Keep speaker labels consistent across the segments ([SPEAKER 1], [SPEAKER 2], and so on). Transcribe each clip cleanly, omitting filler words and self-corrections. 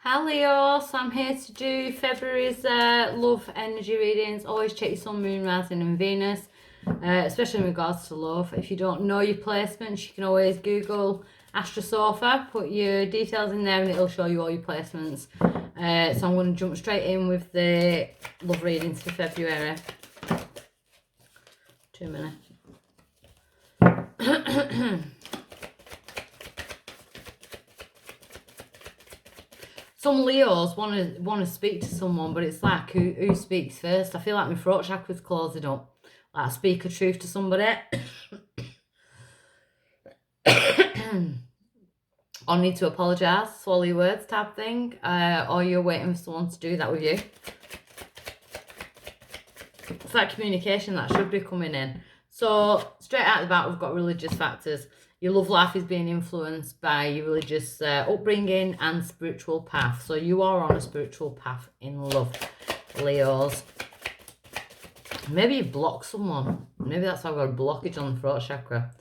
[SPEAKER 1] Hi Leo, so I'm here to do February's love energy readings. Always check your sun, moon, rising and Venus, especially in regards to love. If you don't know your placements, you can always Google Astro Sofa, put your details in there and it'll show you all your placements. So I'm going to jump straight in with the love readings for February. 2 minutes. Some Leos want to speak to someone, but it's like who speaks first. I feel like my throat chakra's closing up. Like I speak a truth to somebody. Or need to apologise, swallow your words type thing. Or you're waiting for someone to do that with you. It's that communication that should be coming in. So straight out the bat, we've got religious factors. Your love life is being influenced by your religious upbringing and spiritual path. So you are on a spiritual path in love, Leos. Maybe you block someone. Maybe that's why I've got a blockage on the throat chakra.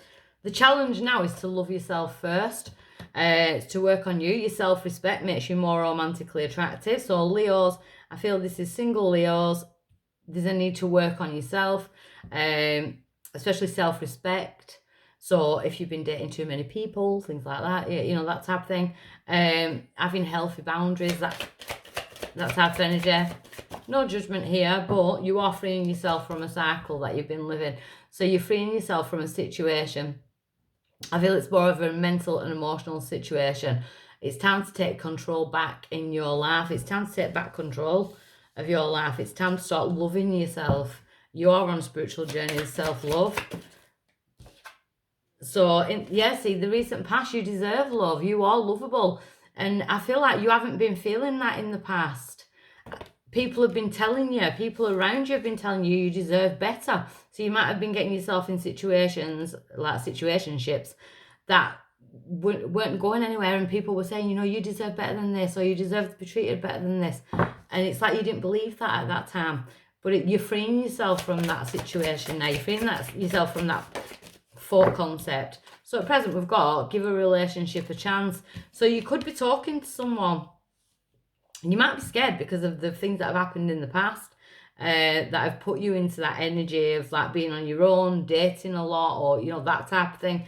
[SPEAKER 1] The challenge now is to love yourself first. It's to work on you. Your self-respect makes you more romantically attractive. So Leos, I feel this is single Leos. There's a need to work on yourself, especially self-respect. So if you've been dating too many people, things like that, you know, that type of thing. Having healthy boundaries, that type of energy. No judgment here, but you are freeing yourself from a cycle that you've been living. So you're freeing yourself from a situation. I feel it's more of a mental and emotional situation. It's time to take control back in your life. It's time to take back control of your life. It's time to start loving yourself. You are on a spiritual journey of self-love. So, see, the recent past, you deserve love. You are lovable. And I feel like you haven't been feeling that in the past. People have been telling you, people around you have been telling you you deserve better. So you might have been getting yourself in situations, like situationships, that weren't going anywhere, and people were saying, you know, you deserve better than this, or you deserve to be treated better than this. And it's like you didn't believe that at that time. But you're freeing yourself from that situation now. You're freeing yourself from that thought concept. So at present, we've got give a relationship a chance. So you could be talking to someone, and you might be scared because of the things that have happened in the past that have put you into that energy of like being on your own, dating a lot, or, you know, that type of thing.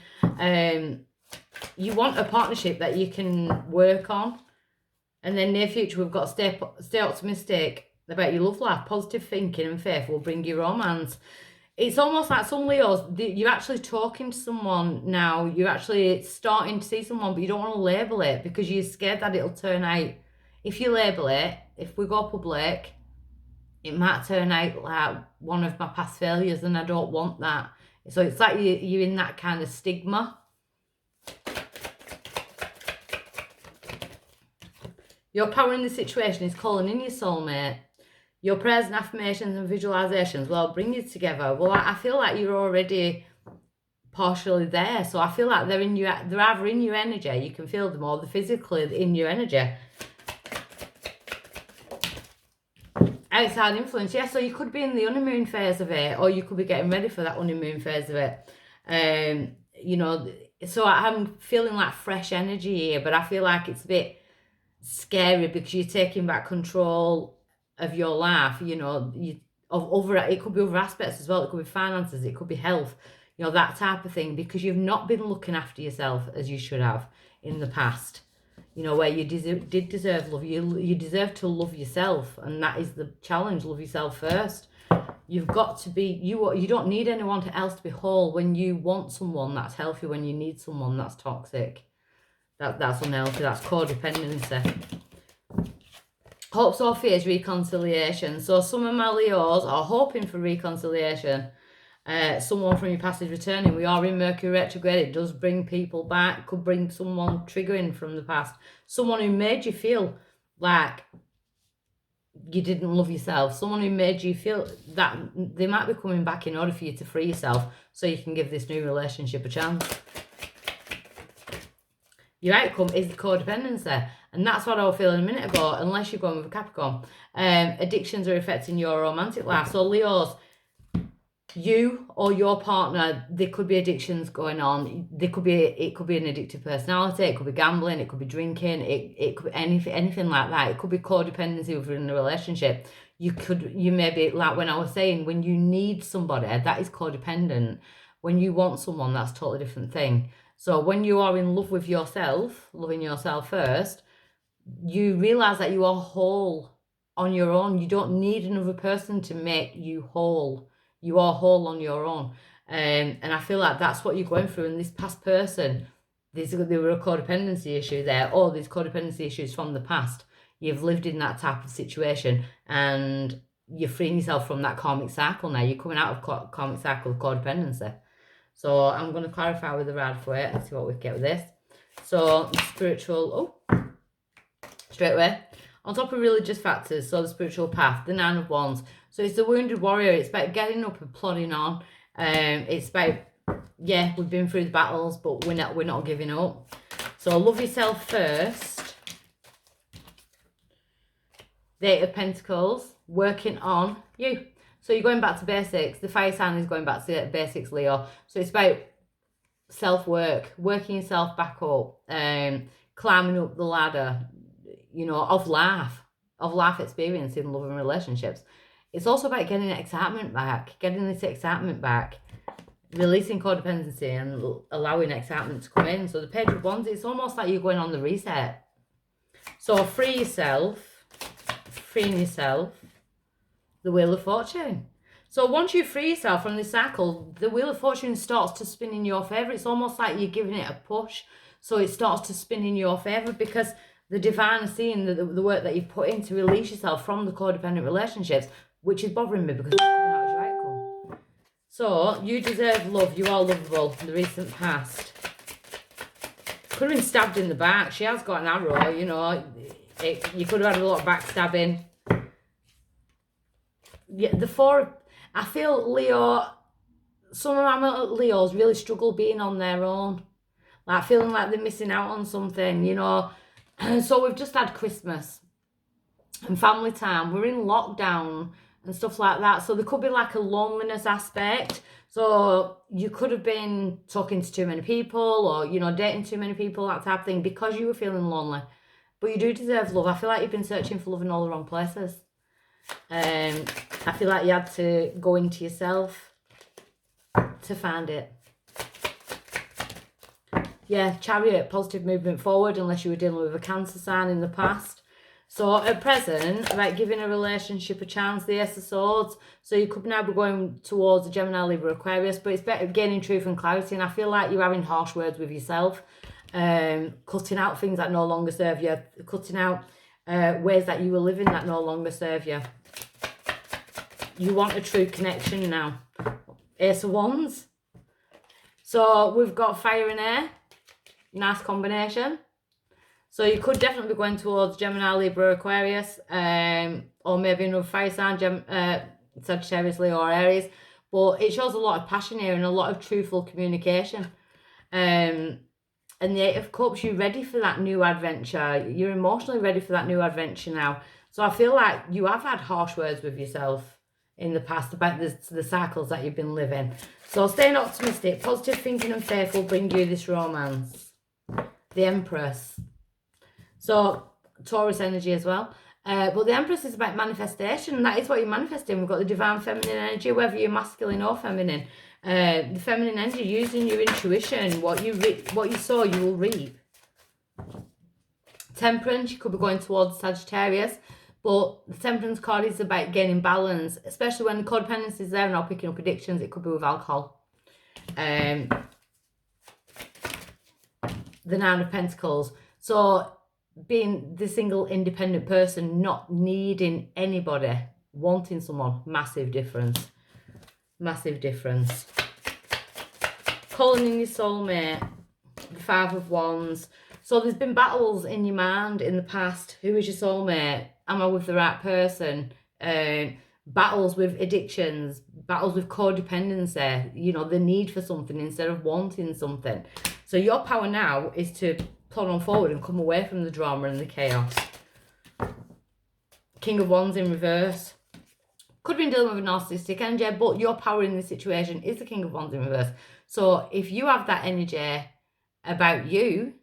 [SPEAKER 1] You want a partnership that you can work on. And then near future, we've got stay optimistic about your love life. Positive thinking and faith will bring you romance. It's almost like some Leos, you're actually talking to someone now. You're actually starting to see someone, but you don't want to label it because you're scared that it'll turn out. If you label it, if we go public, it might turn out like one of my past failures, and I don't want that. So it's like you're in that kind of stigma. Your power in the situation is calling in your soulmate. Your prayers and affirmations and visualizations will bring you together. Well, I feel like you're already partially there. So I feel like they're either in your energy, you can feel them, or they're physically in your energy. Outside influence, yeah, so you could be in the honeymoon phase of it, or you could be getting ready for that honeymoon phase of it. You know, so I'm feeling like fresh energy here, but I feel like it's a bit scary because you're taking back control of your life, you know, it could be other aspects as well. It could be finances, it could be health, you know, that type of thing, because you've not been looking after yourself as you should have in the past. You know, where you did deserve love. You deserve to love yourself, and that is the challenge. Love yourself first. You've got to be, you don't need anyone else to be whole when you want someone that's healthy, when you need someone that's toxic. That's unhealthy, that's codependency. Hopes or fears, reconciliation. So some of my Leos are hoping for reconciliation. Someone from your past is returning. We are in Mercury retrograde. It does bring people back. Could bring someone triggering from the past. Someone who made you feel like you didn't love yourself. Someone who made you feel that they might be coming back in order for you to free yourself so you can give this new relationship a chance. Your outcome is the codependency. And that's what I was feeling a minute ago, unless you're going with a Capricorn. Addictions are affecting your romantic life. So Leos, you or your partner, there could be addictions going on. It could be an addictive personality. It could be gambling. It could be drinking. It could be anything like that. It could be codependency within the relationship. You may be, like when I was saying, when you need somebody, that is codependent. When you want someone, that's a totally different thing. So when you are in love with yourself, loving yourself first, you realize that you are whole on your own. You don't need another person to make you whole. You are whole on your own. And I feel like that's what you're going through. And this past person, there were a codependency issue there, or these codependency issues from the past. You've lived in that type of situation and you're freeing yourself from that karmic cycle now. You're coming out of karmic cycle of codependency. So I'm going to clarify with the rad for it and see what we get with this. So spiritual, straight away. On top of religious factors, so the spiritual path, the 9 of Wands. So it's the wounded warrior. It's about getting up and plodding on. It's about, yeah, we've been through the battles, but we're not giving up. So love yourself first. The 8 of Pentacles, working on you. So you're going back to basics. The fire sign is going back to basics, Leo. So it's about self-work, working yourself back up, climbing up the ladder, you know, of life experience in love and relationships. It's also about getting excitement back, releasing codependency and allowing excitement to come in. So the Page of Wands, it's almost like you're going on the reset. So freeing yourself, the Wheel of Fortune. So once you free yourself from this cycle, the Wheel of Fortune starts to spin in your favour. It's almost like you're giving it a push. So it starts to spin in your favour because the divine is seeing the work that you've put in to release yourself from the codependent relationships, which is bothering me because it's coming out as your outcome. So you deserve love. You are lovable in the recent past. Could have been stabbed in the back. She has got an arrow, you know. You could have had a lot of backstabbing. Yeah, I feel Leo, some of my Leos really struggle being on their own. Like feeling like they're missing out on something, you know. So we've just had Christmas and family time. We're in lockdown and stuff like that. So there could be like a loneliness aspect. So you could have been talking to too many people or, you know, dating too many people, that type of thing, because you were feeling lonely. But you do deserve love. I feel like you've been searching for love in all the wrong places. I feel like you had to go into yourself to find it. Yeah, Chariot, positive movement forward, unless you were dealing with a Cancer sign in the past. So at present, about giving a relationship a chance, the Ace of Swords. So you could now be going towards a Gemini, Libra, Aquarius, but it's better gaining truth and clarity. And I feel like you're having harsh words with yourself, cutting out things that no longer serve you, cutting out ways that you were living that no longer serve you. You want a true connection now. Ace of Wands. So we've got fire and air. Nice combination. So you could definitely be going towards Gemini, Libra, Aquarius, or maybe another fire sign, Sagittarius, Leo, or Aries. But it shows a lot of passion here and a lot of truthful communication. And the 8 of Cups, you're ready for that new adventure. You're emotionally ready for that new adventure now. So I feel like you have had harsh words with yourself in the past about the cycles that you've been living. So staying optimistic, positive thinking and faith will bring you this romance. The Empress. So Taurus energy as well. But the Empress is about manifestation, and that is what you're manifesting. We've got the divine feminine energy, whether you're masculine or feminine. The feminine energy, using your intuition. What you sow, you will reap. Temperance, you could be going towards Sagittarius. But the Temperance card is about gaining balance, especially when the codependency is there and not picking up addictions. It could be with alcohol. The 9 of Pentacles. So being the single independent person, not needing anybody, wanting someone, massive difference. Massive difference. Calling in your soulmate. The 5 of Wands. So there's been battles in your mind in the past. Who is your soulmate? Am I with the right person? Battles with addictions, battles with codependency, you know, the need for something instead of wanting something. So your power now is to plod on forward and come away from the drama and the chaos. King of Wands in reverse. Could have been dealing with a narcissistic energy, but your power in this situation is the King of Wands in reverse. So if you have that energy about you,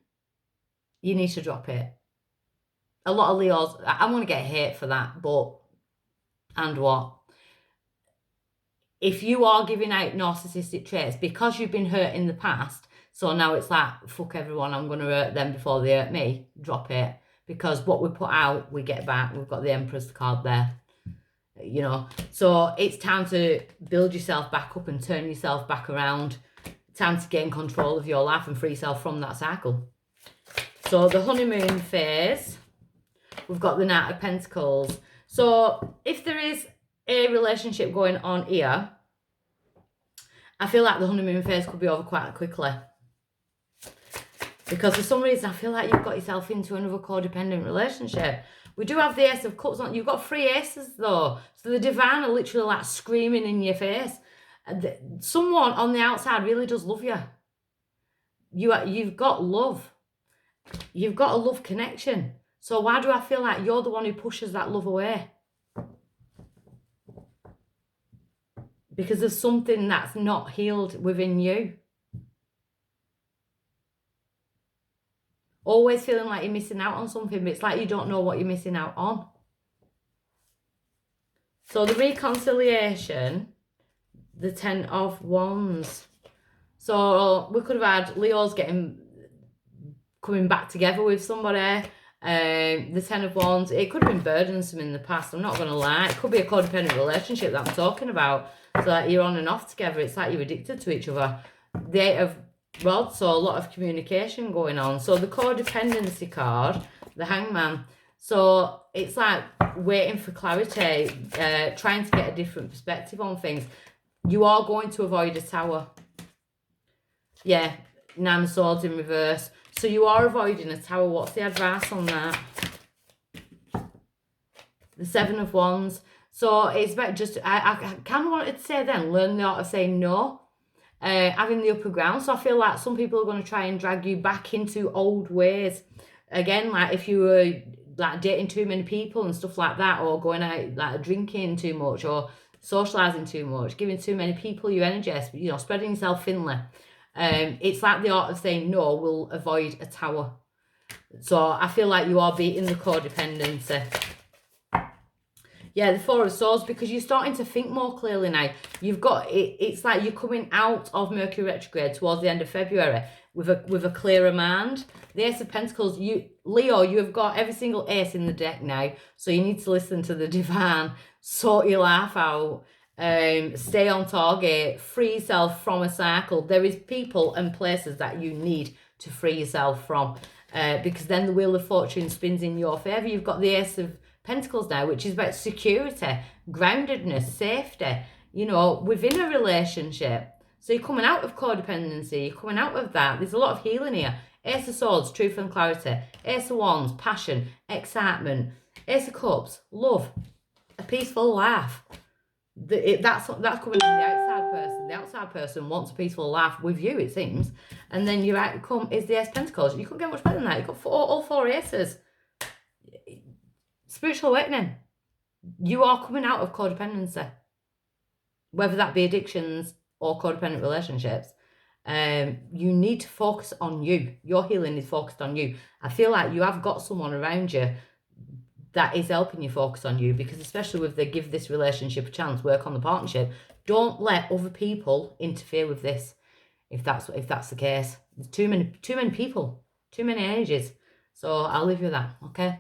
[SPEAKER 1] you need to drop it. A lot of Leos, I'm going to get hate for that, but, and what? If you are giving out narcissistic traits because you've been hurt in the past, so now it's like, fuck everyone, I'm going to hurt them before they hurt me, drop it. Because what we put out, we get back. We've got the Emperor's card there. You know, so it's time to build yourself back up and turn yourself back around. Time to gain control of your life and free yourself from that cycle. So the honeymoon phase, we've got the Knight of Pentacles. So if there is a relationship going on here, I feel like the honeymoon phase could be over quite quickly. Because for some reason, I feel like you've got yourself into another codependent relationship. We do have the Ace of Cups on. You've got 3 aces, though. So the divine are literally like screaming in your face. Someone on the outside really does love you. You've got love. You've got a love connection. So why do I feel like you're the one who pushes that love away? Because there's something that's not healed within you. Always feeling like you're missing out on something, but it's like you don't know what you're missing out on. So the reconciliation, the 10 of Wands. So we could have had Leo's coming back together with somebody. The 10 of Wands, it could have been burdensome in the past, I'm not going to lie. It could be a codependent relationship that I'm talking about. So that you're on and off together, it's like you're addicted to each other. The 8 of Rods, so a lot of communication going on. So the codependency card, the Hangman. So it's like waiting for clarity, trying to get a different perspective on things. You are going to avoid a tower. Yeah, 9 of Swords in reverse. So you are avoiding a tower. What's the advice on that? The 7 of Wands. So it's about just, I kind of wanted to say then, learn the art of saying no. Having the upper ground. So I feel like some people are going to try and drag you back into old ways. Again, like if you were like dating too many people and stuff like that, or going out like drinking too much, or socializing too much, giving too many people your energy, you know, spreading yourself thinly. It's like the art of saying no will avoid a tower. So I feel like you are beating the codependency. Yeah, the 4 of Swords, because you're starting to think more clearly now. You've got it's like you're coming out of Mercury retrograde towards the end of February with a clearer mind. The Ace of Pentacles, Leo, you have got every single ace in the deck now, so you need to listen to the divine, sort your life out, stay on target, free yourself from a cycle. There is people and places that you need to free yourself from, because then the Wheel of Fortune spins in your favour. You've got the Ace of Pentacles now, which is about security, groundedness, safety, you know, within a relationship. So you're coming out of codependency, you're coming out of that. There's a lot of healing here. Ace of Swords, truth and clarity. Ace of Wands, passion, excitement. Ace of Cups, love, a peaceful life. That's coming from the outside person. The outside person wants a peaceful life with you, it seems. And then your outcome is the Ace of Pentacles. You couldn't get much better than that. You've got all 4 aces. Spiritual awakening. You are coming out of codependency. Whether that be addictions or codependent relationships. You need to focus on you. Your healing is focused on you. I feel like you have got someone around you that is helping you focus on you, because especially with the give this relationship a chance, work on the partnership, don't let other people interfere with this. If that's the case, there's too many people, too many energies. So I'll leave you with that, okay?